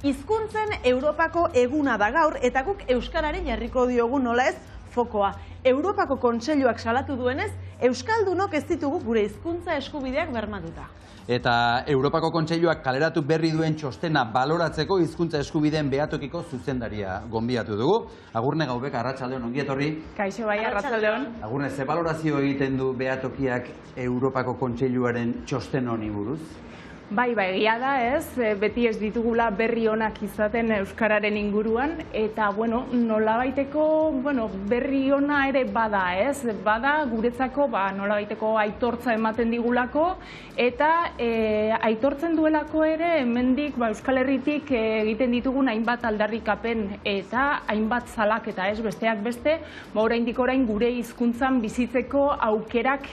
Hizkuntzen Europako eguna da gaur eta guk euskarari jarriko diogu nola ez fokoa. Europako Kontseiluak salatu duenez, euskaldunok ez ditugu gure hizkuntza eskubideak bermatuta. Eta Europako Kontseiluak kaleratu berri duen txostena baloratzeko hizkuntza eskubideen behatokiko zuzendaria gonbidatu dugu. Agurne Gaubek, arratsaldeon, ongi etorri. Kaixo bai, arratsaldeon. Agurne, ze balorazio egiten du behatokiak Europako Kontseiluaren txosten honi buruz? Bai, egia da ez, beti ez ditugula berri onak izaten euskararen inguruan, eta nolabaiteko berri ona ere bada ez, bada guretzako nolabaiteko aitortza ematen digulako, eta aitortzen duelako ere hemendik Euskal Herritik egiten ditugun hainbat aldarrikapen eta hainbat salaketa ez, besteak beste, oraindik orain gure hizkuntzan bizitzeko aukerak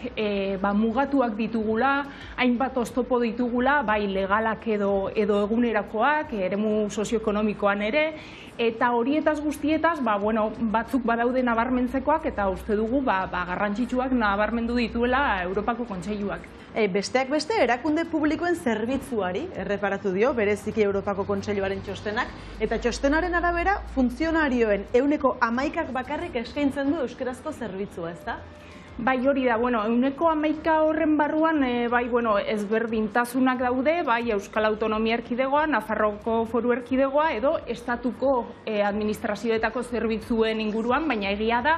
mugatuak ditugula, hainbat oztopo ditugula, bai legalak edo egunerakoak, eremu sozioekonomikoan ere, eta horietaz guztietaz, batzuk badaude nabarmentzekoak, eta uste dugu garrantzitsuak nabarmendu dituela Europako Kontseiluak. Besteak beste, erakunde publikoen zerbitzuari erreparatu dio, bereziki Europako Kontseiluaren txostenak, eta txostenaren arabera, funtzionarioen 11% bakarrik eskaintzen du euskarazko zerbitzua, ez da? Bai, hori da, 11% horren barruan, ezberdintasunak daude, bai Euskal Autonomia Erkidegoa, Nafarroako Foru Erkidegoa, edo estatuko administrazioetako zerbitzuen inguruan, baina egia da,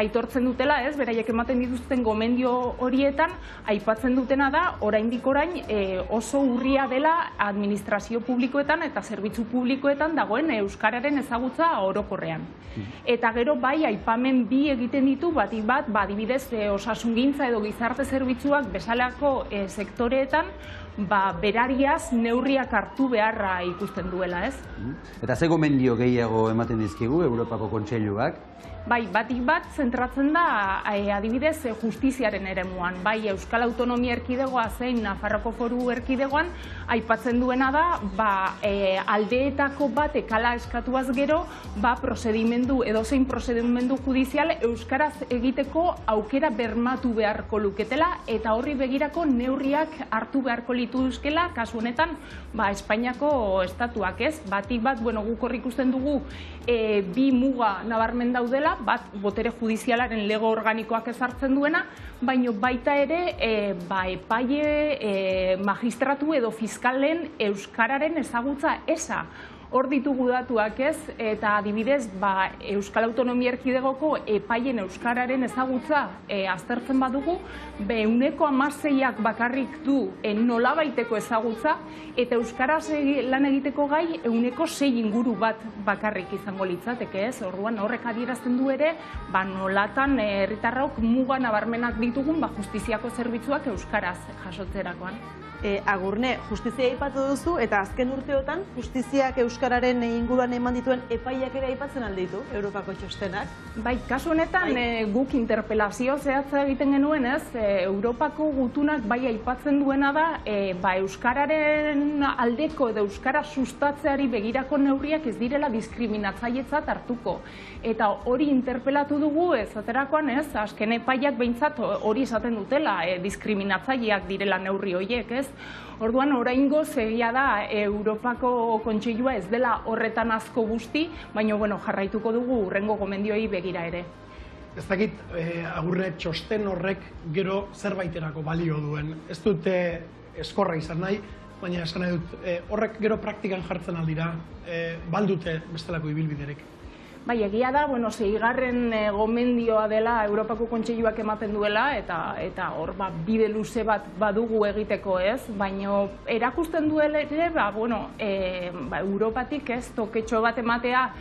aitortzen dutela, ez, beraiek ematen dituzten gomendio horietan, aipatzen dutena da, oraindik orain oso urria dela administrazio publikoetan eta zerbitzu publikoetan dagoen euskararen ezagutza orokorrean. Eta gero, bai, aipamen bi egiten ditu, bat, adibidez, osasungintza edo gizarte zerbitzuak bezalako sektoreetan berariaz neurriak hartu beharra ikusten duela, ez? Eta ze gomendio gehiago ematen dizkigu Europako Kontseiluak? Bai, batik bat zentratzen da adibidez justiziaren eremuan. Bai, Euskal Autonomia Erkidegoa zein Nafarroako Foru Erkidegoan aipatzen duena da aldeetako bat ekala eskatuaz gero edozein prozedimendu judizial euskaraz egiteko aukera bermatu beharko luketela eta horri begirako neurriak hartu beharko lituzkela kasu honetan Espainiako estatuak, ez? Batik bat, guk hor ikusten dugu bi muga nabarmen daudela, bat botere judizialaren lego organikoak ezartzen duena, baina baita ere epaile, magistratu edo fiskalen euskararen ezagutza eza. Hor ditugu datuak ez, eta adibidez Euskal Autonomia Erkidegoko epaien euskararen ezagutza aztertzen badugu, 16% bakarrik du nolabaiteko ezagutza, eta euskaraz lan egiteko gai 6% inguru bat bakarrik izango litzateke ez. Orduan horrek adierazten du ere, nolatan herritarrok muga nabarmenak ditugun justiziako zerbitzuak euskaraz jasotzerakoan. Agurne, justizia aipatu duzu, eta azken urteotan justiziak euskararen inguruan eman dituen epaiak ere aipatzen alditu, Europako txostenak? Bai, kasu honetan guk interpelazio zehatza egiten genuen ez, Europako gutunak bai aipatzen duena da, euskararen aldeko edo euskara sustatzeari begirako neurriak ez direla diskriminatzailetzat hartuko. Eta hori interpelatu dugu ezaterakoan ez, azken epaiak behintzat hori esaten dutela, diskriminatzaileak direla neurri horiek ez. Orduan, oraingoz egia da Europako Kontseilua ez dela horretan asko guzti, baina jarraituko dugu hurrengo gomendioei begira ere. Ez dakit, Agurne, txosten horrek gero zerbaiterako balio duen. Ez dute eskorra izan nahi, baina esan nahi dut, horrek gero praktikan jartzen aldira, baldute bestelako ibilbiderek. Bai, egia da, 6. gomendioa dela Europako Kontseiluak ematen duela, eta hor bide luze bat badugu egiteko ez, baina erakusten duela ere, Europatik ez, toketxo bat ematea,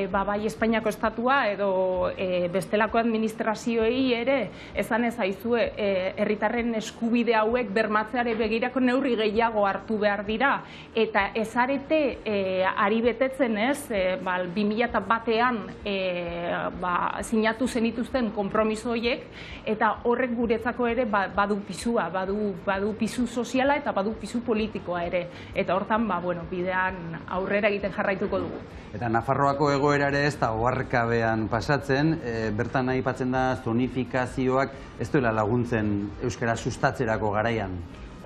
bai Espainiako estatua edo bestelako administrazioei ere, esan ez aizue, herritarren eskubide hauek bermatzeare begirako neurri gehiago hartu behar dira, eta ezarete ari betetzen ez, 2001 sinatu zenituzten konpromiso horiek, eta horrek guretzako ere badu pisua, badu pisu soziala eta badu pisu politikoa ere. Eta hortan, bidean aurrera egiten jarraituko dugu. Eta Nafarroako egoerare ez da oharkabean pasatzen, bertan aipatzen da zonifikazioak ez duela laguntzen euskara sustatzerako garaian.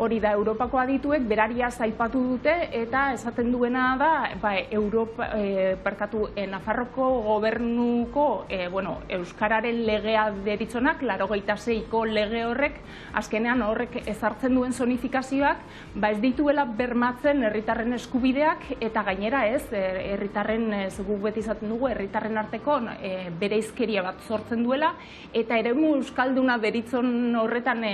Hori da, Europako adituek berariaz aipatu dute eta esaten duena da, Nafarroko gobernuko Euskararen legea deritzonak, 86ko lege horrek, azkenean horrek ezartzen duen zonifikazioak, ez dituela bermatzen herritarren eskubideak eta gainera ez, herritarren, guk beti izaten dugu, herritarren arteko bereizkeria bat sortzen duela, eta eremu euskalduna deritzon horretan,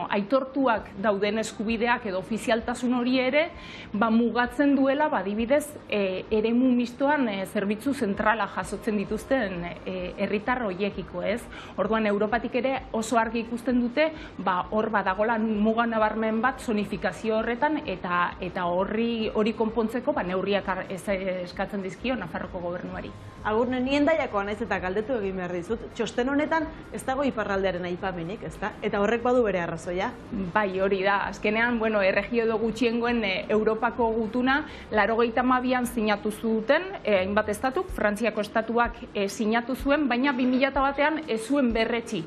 aitortuak dauden eskubideak edo ofizialtasun hori ere, mugatzen duela, adibidez, eremu mistoan zerbitzu zentrala jasotzen dituzten herritar horiekiko, ez? Orduan, Europatik ere oso argi ikusten dute, hor badagola muga nabarmen bat zonifikazio horretan, eta hori konpontzeko neurriak eskatzen dizkio Nafarroko gobernuari. Agurne, ni Hendaiakoa naiz eta galdetu egin behar dizut, txosten honetan ez dago iparraldearen aipamenik, ezta? Eta horrek badu bere arrazoia? Bai, hori da. Azkenean, erregio edo gutxiengoen Europako gutuna 92an sinatu zuten, hainbat estatuk, Frantziako estatuak sinatu zuen, baina 2001an ez zuen berretsi.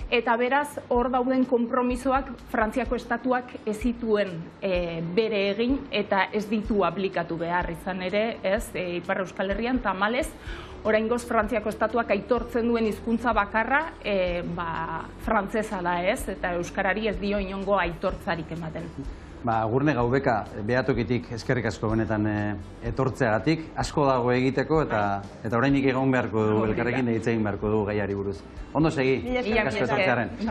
Eta beraz, hor dauden konpromisoak Frantziako estatuak ez zituen bere egin eta ez ditu aplikatu behar izan ere, ez, Ipar Euskal Herrian, tamalez, oraingoz Frantziako estatuak aitortzen duen hizkuntza bakarra frantsesa da, ez, eta euskarari ez dio inongo aitortzarik ematen. Agurne Gaubeka, behatokitik eskerrik asko benetan etortzeagatik, asko dago egiteko eta oraindik egon beharko du, elkarrekin hitz egin beharko du gaiari buruz. Ondo segi, eskerrik asko etortzearen.